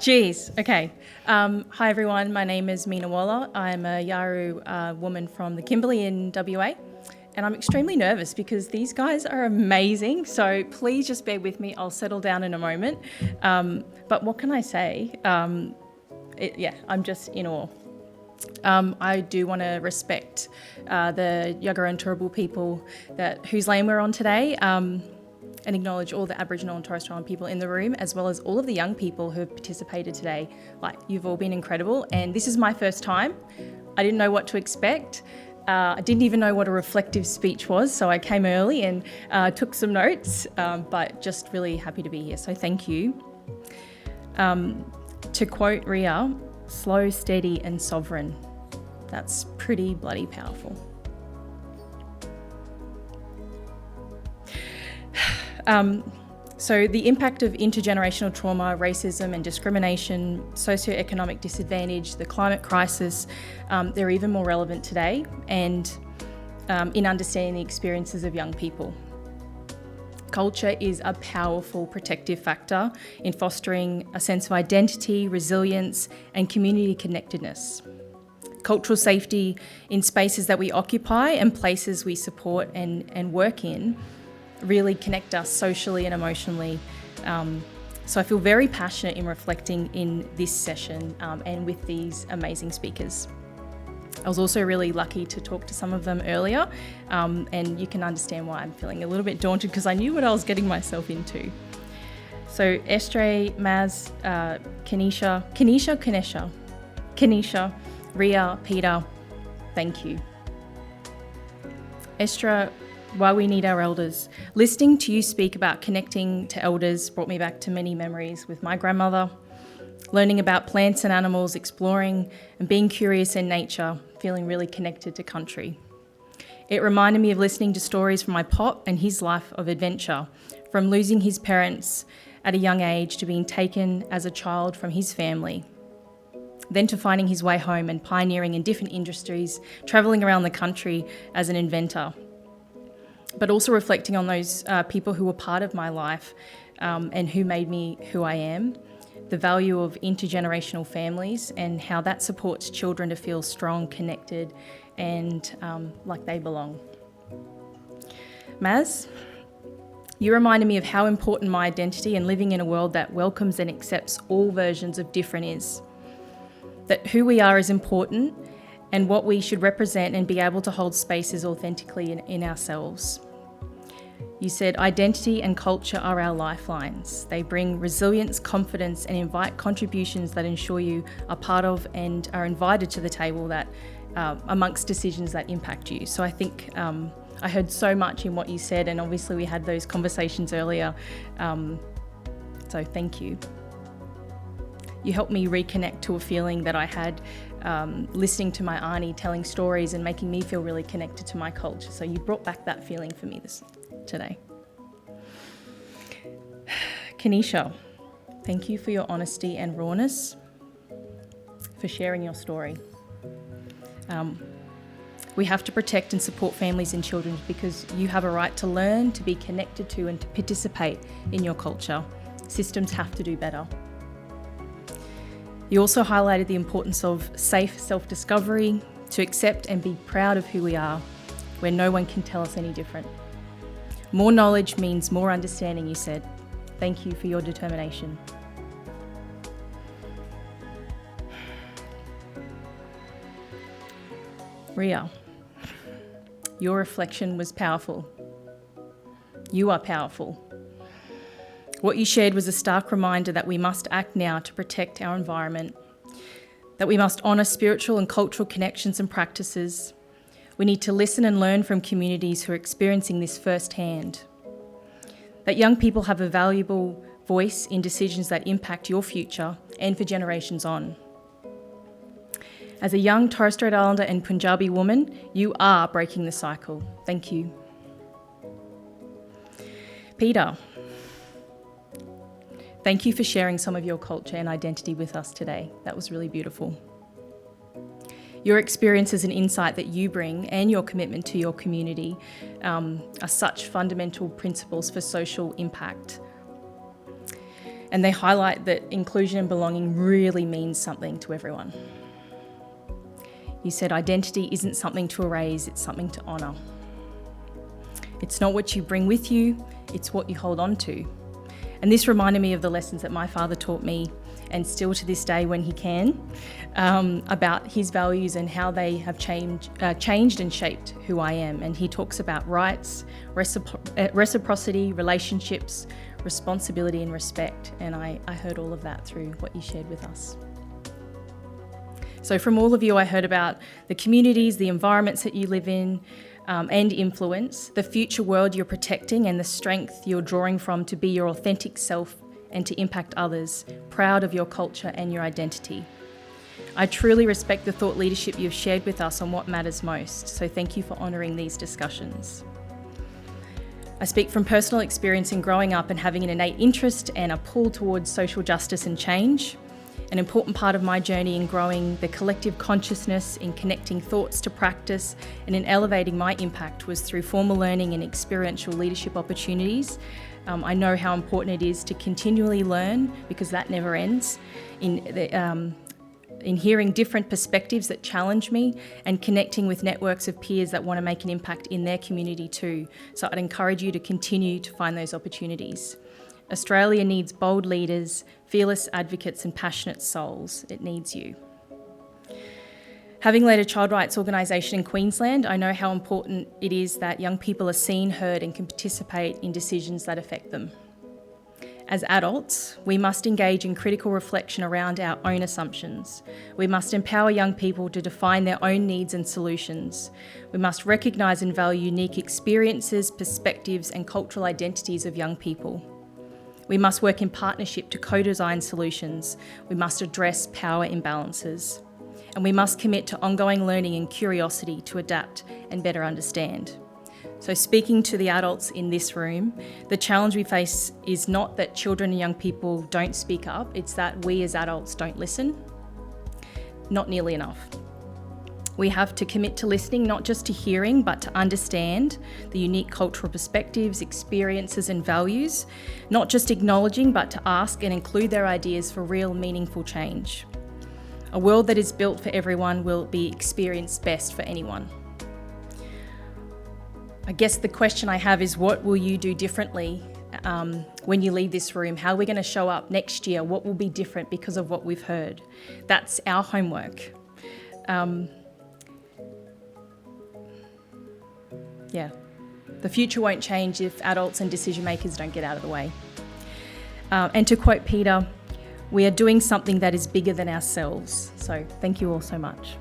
Geez, okay. Hi everyone, my name is Mina Waller. I'm a Yawuru woman from the Kimberley in WA, and I'm extremely nervous because these guys are amazing, so please just bear with me. I'll settle down in a moment. But what can I say? I'm just in awe. I do want to respect the Yagara and Turrbal people whose land we're on today, and acknowledge all the Aboriginal and Torres Strait Islander people in the room, as well as all of the young people who have participated today. Like, you've all been incredible, and this is my first time. I didn't know what to expect. I didn't even know what a reflective speech was, so I came early and took some notes, but just really happy to be here, so thank you. To quote Ria, slow, steady and sovereign. That's pretty bloody powerful. So the impact of intergenerational trauma, racism and discrimination, socioeconomic disadvantage, the climate crisis, they're even more relevant today, and in understanding the experiences of young people. Culture is a powerful protective factor in fostering a sense of identity, resilience and community connectedness. Cultural safety in spaces that we occupy and places we support and work in really connect us socially and emotionally. So I feel very passionate in reflecting in this session and with these amazing speakers. I was also really lucky to talk to some of them earlier, and you can understand why I'm feeling a little bit daunted because I knew what I was getting myself into. So Estre, Maz, Kenesha, Ria, Peter, thank you. Estre, why we need our elders. Listening to you speak about connecting to elders brought me back to many memories with my grandmother, learning about plants and animals, exploring and being curious in nature, feeling really connected to country. It reminded me of listening to stories from my pop and his life of adventure, from losing his parents at a young age to being taken as a child from his family, then to finding his way home and pioneering in different industries, travelling around the country as an inventor. But also reflecting on those people who were part of my life and who made me who I am, the value of intergenerational families and how that supports children to feel strong, connected and like they belong. Maz, you reminded me of how important my identity and living in a world that welcomes and accepts all versions of different is. That who we are is important and what we should represent and be able to hold spaces authentically in ourselves. You said identity and culture are our lifelines. They bring resilience, confidence, and invite contributions that ensure you are part of and are invited to the table that amongst decisions that impact you. So I think I heard so much in what you said, and obviously we had those conversations earlier. So thank you. You helped me reconnect to a feeling that I had listening to my auntie telling stories and making me feel really connected to my culture. So you brought back that feeling for me today. Kenesha, thank you for your honesty and rawness, for sharing your story. We have to protect and support families and children because you have a right to learn, to be connected to and to participate in your culture. Systems have to do better. You also highlighted the importance of safe self-discovery, to accept and be proud of who we are, where no one can tell us any different. More knowledge means more understanding, you said. Thank you for your determination. Ria, your reflection was powerful. You are powerful. What you shared was a stark reminder that we must act now to protect our environment, that we must honour spiritual and cultural connections and practices. We need to listen and learn from communities who are experiencing this firsthand, that young people have a valuable voice in decisions that impact your future and for generations on. As a young Torres Strait Islander and Punjabi woman, you are breaking the cycle. Thank you. Peter, thank you for sharing some of your culture and identity with us today. That was really beautiful. Your experiences and insight that you bring and your commitment to your community are such fundamental principles for social impact. And they highlight that inclusion and belonging really means something to everyone. You said identity isn't something to erase, it's something to honour. It's not what you bring with you, it's what you hold on to. And this reminded me of the lessons that my father taught me, and still to this day when he can, about his values and how they have changed and shaped who I am. And he talks about rights, reciprocity, relationships, responsibility and respect. And I heard all of that through what you shared with us. So from all of you, I heard about the communities, the environments that you live in, and influence, the future world you're protecting and the strength you're drawing from to be your authentic self and to impact others, proud of your culture and your identity. I truly respect the thought leadership you've shared with us on what matters most, so thank you for honouring these discussions. I speak from personal experience in growing up and having an innate interest and a pull towards social justice and change. An important part of my journey in growing the collective consciousness, in connecting thoughts to practice, and in elevating my impact was through formal learning and experiential leadership opportunities. I know how important it is to continually learn, because that never ends, in hearing different perspectives that challenge me and connecting with networks of peers that want to make an impact in their community too. So I'd encourage you to continue to find those opportunities. Australia needs bold leaders, fearless advocates and passionate souls. It needs you. Having led a child rights organisation in Queensland, I know how important it is that young people are seen, heard and can participate in decisions that affect them. As adults, we must engage in critical reflection around our own assumptions. We must empower young people to define their own needs and solutions. We must recognise and value unique experiences, perspectives and cultural identities of young people. We must work in partnership to co-design solutions. We must address power imbalances. And we must commit to ongoing learning and curiosity to adapt and better understand. So speaking to the adults in this room, the challenge we face is not that children and young people don't speak up, it's that we as adults don't listen. Not nearly enough. We have to commit to listening, not just to hearing, but to understand the unique cultural perspectives, experiences and values, not just acknowledging, but to ask and include their ideas for real, meaningful change. A world that is built for everyone will be experienced best for anyone. I guess the question I have is, what will you do differently when you leave this room? How are we going to show up next year? What will be different because of what we've heard? That's our homework. The future won't change if adults and decision makers don't get out of the way. And to quote Peter, we are doing something that is bigger than ourselves. So thank you all so much.